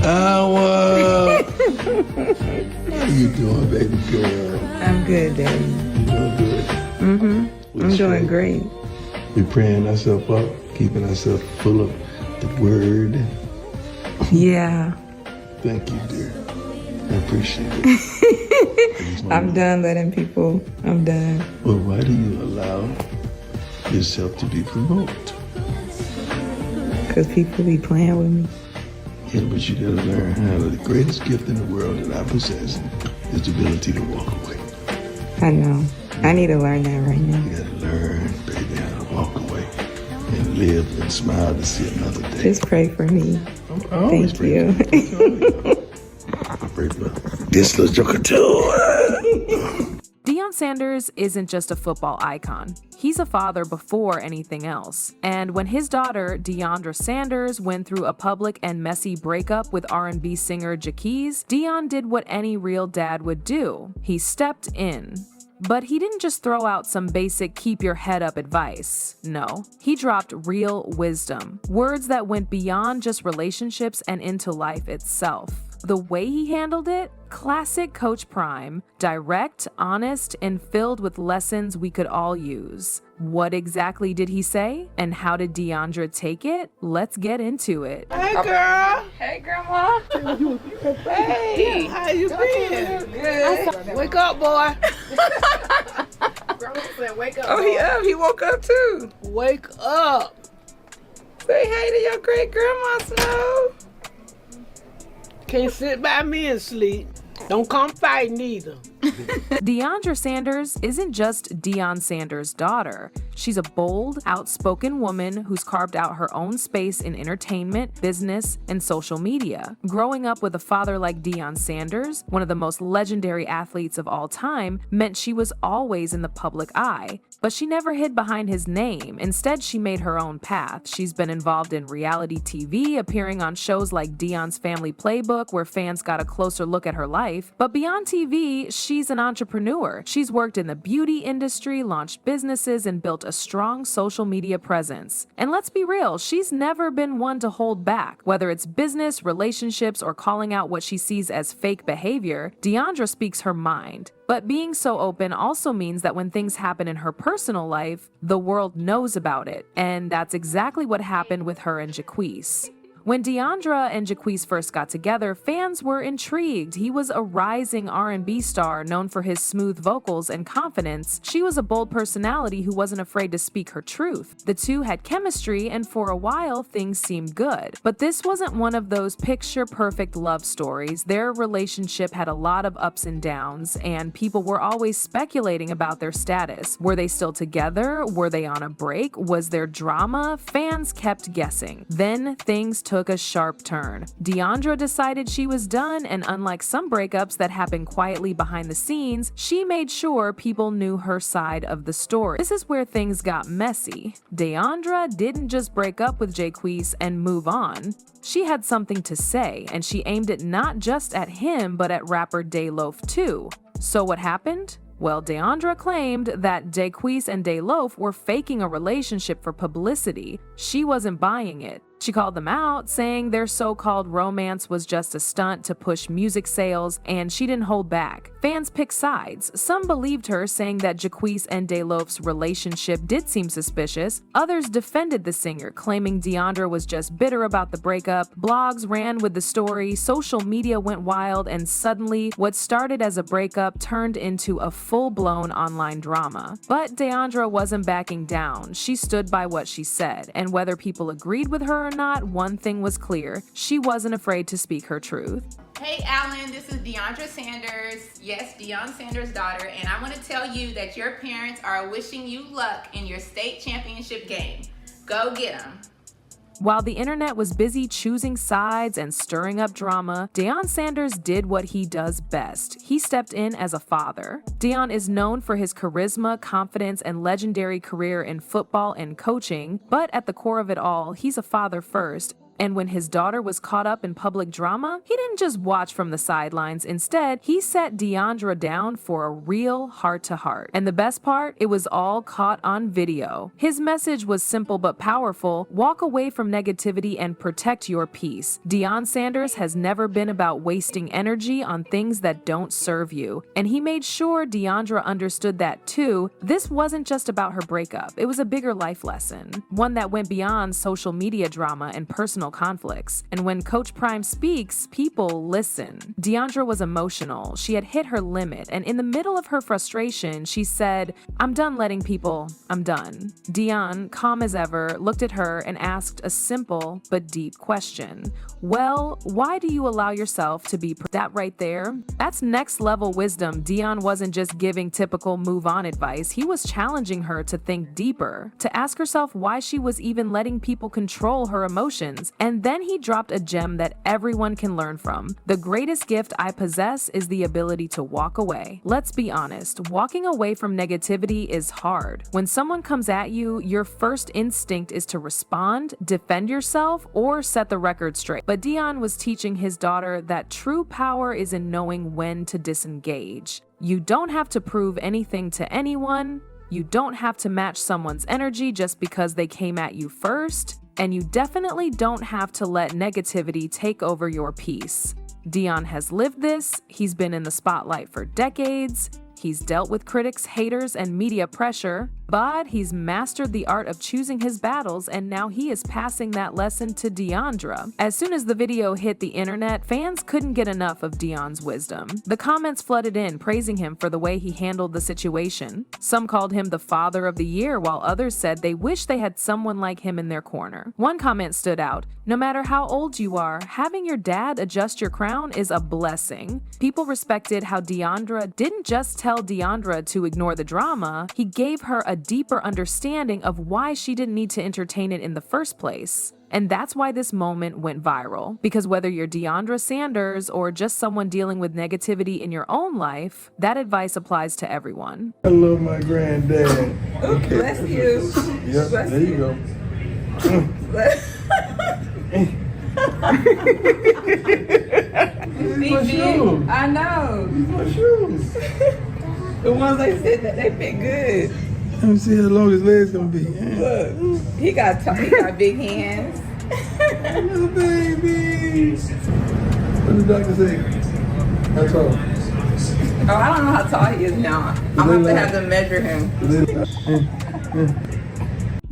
How you doing, baby girl? I'm good, Daddy. You doing good? Mm-hmm. I'm doing great. We praying ourselves up, keeping ourselves full of the word. Yeah. Thank you, dear. I appreciate it. I'm done letting people. I'm done. Well, why do you allow yourself to be provoked? Because people be playing with me. Yeah, but you gotta learn how the greatest gift in the world that I possess is the ability to walk away. I know. I need to learn that right now. You gotta learn, baby, how to walk away and live and smile to see another day. Just pray for me. I always Thank pray you. I pray for this little joker too. Deion Sanders isn't just a football icon. He's a father before anything else. And when his daughter, Deandra Sanders, went through a public and messy breakup with R&B singer Jacquees, Deion did what any real dad would do. He stepped in. But he didn't just throw out some basic keep your head up advice. No, he dropped real wisdom. Words that went beyond just relationships and into life itself. The way he handled it, classic Coach Prime, direct, honest, and filled with lessons we could all use. What exactly did he say? And how did Deandra take it? Let's get into it. Hey, girl. Hey, Grandma. Hey, how you been? Good. Wake up, boy. Grandma said, wake up. Oh, he up. He woke up too. Wake up. Say hey to your great grandma, Snow. Can't sit by me and sleep. Don't come fighting either. Deandra Sanders isn't just Deion Sanders' daughter. She's a bold, outspoken woman who's carved out her own space in entertainment, business, and social media. Growing up with a father like Deion Sanders, one of the most legendary athletes of all time, meant she was always in the public eye. But she never hid behind his name. Instead, she made her own path. She's been involved in reality TV, appearing on shows like Deion's Family Playbook, where fans got a closer look at her life. But beyond TV, she's an entrepreneur. She's worked in the beauty industry, launched businesses, and built a strong social media presence. And let's be real, she's never been one to hold back. Whether it's business, relationships, or calling out what she sees as fake behavior, Deandra speaks her mind. But being so open also means that when things happen in her personal life, the world knows about it. And that's exactly what happened with her and Jacquees. When Deandra and Jacquees first got together, fans were intrigued. He was a rising R&B star known for his smooth vocals and confidence. She was a bold personality who wasn't afraid to speak her truth. The two had chemistry, and for a while, things seemed good. But this wasn't one of those picture-perfect love stories. Their relationship had a lot of ups and downs, and people were always speculating about their status. Were they still together? Were they on a break? Was there drama? Fans kept guessing. Then things took a sharp turn. Deandra decided she was done, and unlike some breakups that happen quietly behind the scenes, she made sure people knew her side of the story. This is where things got messy. Deandra didn't just break up with Jacquees and move on. She had something to say, and she aimed it not just at him, but at rapper Dej Loaf too. So what happened? Well, Deandra claimed that Jacquees and Dej Loaf were faking a relationship for publicity. She wasn't buying it. She called them out, saying their so-called romance was just a stunt to push music sales, and she didn't hold back. Fans picked sides. Some believed her, saying that Jacquees and Dej Loaf's relationship did seem suspicious. Others defended the singer, claiming Deandra was just bitter about the breakup. Blogs ran with the story, social media went wild, and suddenly, what started as a breakup turned into a full-blown online drama. But Deandra wasn't backing down. She stood by what she said, and whether people agreed with her or not, one thing was clear: she wasn't afraid to speak her truth. Hey, Alan, this is Deandra Sanders. Yes, Deion Sanders' daughter, and I want to tell you that your parents are wishing you luck in your state championship game. Go get them. While the internet was busy choosing sides and stirring up drama, Deion Sanders did what he does best. He stepped in as a father. Deion is known for his charisma, confidence, and legendary career in football and coaching, but at the core of it all, he's a father first. And when his daughter was caught up in public drama, he didn't just watch from the sidelines. Instead, he sat Deandra down for a real heart-to-heart. And the best part, it was all caught on video. His message was simple but powerful: walk away from negativity and protect your peace. Deion Sanders has never been about wasting energy on things that don't serve you. And he made sure Deandra understood that too. This wasn't just about her breakup. It was a bigger life lesson, one that went beyond social media drama and personal conflicts. And when Coach Prime speaks, people listen. Deandra was emotional. She had hit her limit, and in the middle of her frustration, she said, "I'm done letting people, I'm done." Deion, calm as ever, looked at her and asked a simple but deep question. Well, why do you allow yourself to be that right there? That's next level wisdom. Deion wasn't just giving typical move on advice. He was challenging her to think deeper, to ask herself why she was even letting people control her emotions. And then he dropped a gem that everyone can learn from. The greatest gift I possess is the ability to walk away. Let's be honest, walking away from negativity is hard. When someone comes at you, your first instinct is to respond, defend yourself, or set the record straight. But Deion was teaching his daughter that true power is in knowing when to disengage. You don't have to prove anything to anyone. You don't have to match someone's energy just because they came at you first. And you definitely don't have to let negativity take over your peace. Deion has lived this. He's been in the spotlight for decades. He's dealt with critics, haters, and media pressure, but he's mastered the art of choosing his battles, and now he is passing that lesson to Deandra. As soon as the video hit the internet, fans couldn't get enough of Deion's wisdom. The comments flooded in, praising him for the way he handled the situation. Some called him the father of the year, while others said they wish they had someone like him in their corner. One comment stood out: "No matter how old you are, having your dad adjust your crown is a blessing." People respected how Deandra didn't just tell Deandra to ignore the drama, he gave her a deeper understanding of why she didn't need to entertain it in the first place. And that's why this moment went viral. Because whether you're Deiondra Sanders or just someone dealing with negativity in your own life, that advice applies to everyone. I love my granddad. Ooh, bless you. Yep, Bless there you go. These my shoes. I know. These my shoes. The ones they said that they fit good. Let me see how long his legs gonna be. Look, he got big hands. Little baby. What did the doctor say? How tall? Oh, I don't know how tall he is now. I'm gonna have to measure him.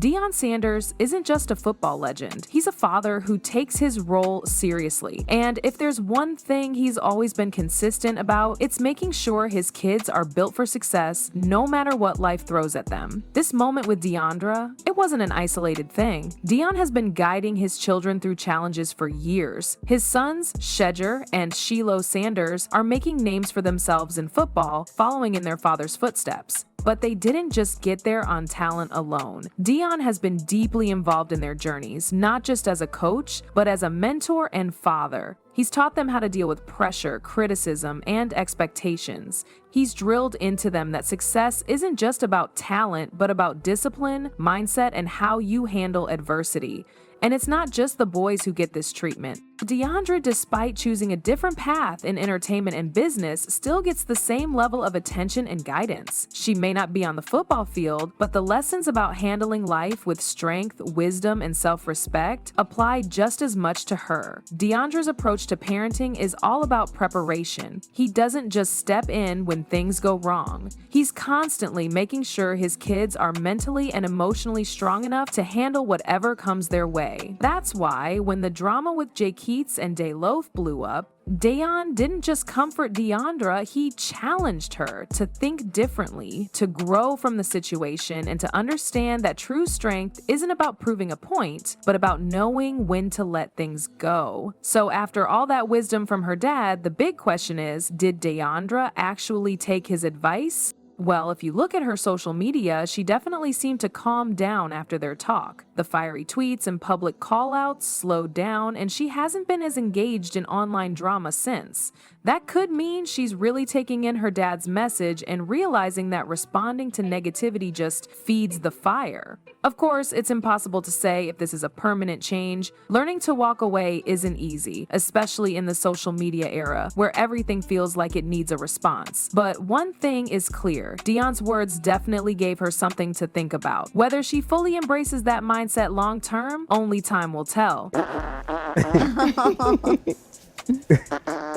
Deion Sanders isn't just a football legend. He's a father who takes his role seriously. And if there's one thing he's always been consistent about, it's making sure his kids are built for success no matter what life throws at them. This moment with Deandra, it wasn't an isolated thing. Deion has been guiding his children through challenges for years. His sons, Shedger and Shiloh Sanders, are making names for themselves in football, following in their father's footsteps. But they didn't just get there on talent alone. Deion has been deeply involved in their journeys, not just as a coach, but as a mentor and father. He's taught them how to deal with pressure, criticism, and expectations. He's drilled into them that success isn't just about talent, but about discipline, mindset, and how you handle adversity. And it's not just the boys who get this treatment. Deandra, despite choosing a different path in entertainment and business, still gets the same level of attention and guidance. She may not be on the football field, but the lessons about handling life with strength, wisdom, and self-respect apply just as much to her. Deandra's approach to parenting is all about preparation. He doesn't just step in when things go wrong. He's constantly making sure his kids are mentally and emotionally strong enough to handle whatever comes their way. That's why when the drama with Jacquees and Dej Loaf blew up, Deion didn't just comfort Deandra, he challenged her to think differently, to grow from the situation, and to understand that true strength isn't about proving a point, but about knowing when to let things go. So after all that wisdom from her dad, the big question is, did Deandra actually take his advice? Well, if you look at her social media, she definitely seemed to calm down after their talk. The fiery tweets and public callouts slowed down, and she hasn't been as engaged in online drama since. That could mean she's really taking in her dad's message and realizing that responding to negativity just feeds the fire. Of course, it's impossible to say if this is a permanent change. Learning to walk away isn't easy, especially in the social media era, where everything feels like it needs a response. But one thing is clear, Deion's words definitely gave her something to think about. Whether she fully embraces that mindset long term, only time will tell.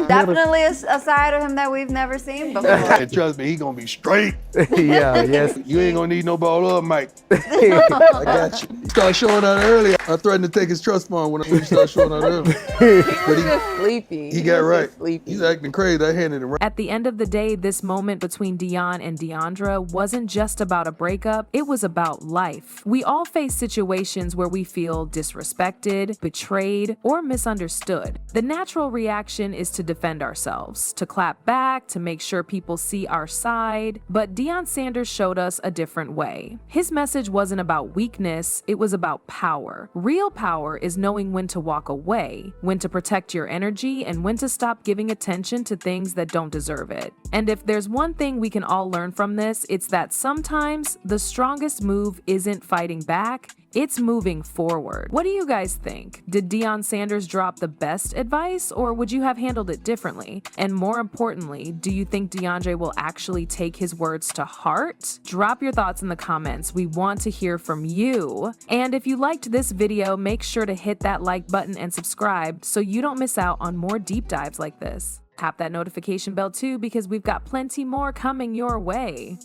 Definitely a side of him that we've never seen before. And trust me, he gonna be straight. Yes. You ain't gonna need no ball up, Mike. I got you. Start showing out early. I threatened to take his trust fund when you start showing out early. He was just sleepy. He got was right. just sleepy. He's acting crazy. I handed him right. At the end of the day, this moment between Deion and Deandra wasn't just about a breakup, it was about life. We all face situations where we feel disrespected, betrayed, or misunderstood. The natural reaction is to defend ourselves, to clap back, to make sure people see our side. But Deion Sanders showed us a different way. His message wasn't about weakness, it was about power. Real power is knowing when to walk away, when to protect your energy, and when to stop giving attention to things that don't deserve it. And if there's one thing we can all learn from this, it's that sometimes the strongest move isn't fighting back, it's moving forward. What do you guys think? Did Deion Sanders drop the best advice, or would you have handled it differently? And more importantly, do you think Deandra will actually take his words to heart? Drop your thoughts in the comments. We want to hear from you. And if you liked this video, make sure to hit that like button and subscribe so you don't miss out on more deep dives like this. Tap that notification bell too, because we've got plenty more coming your way.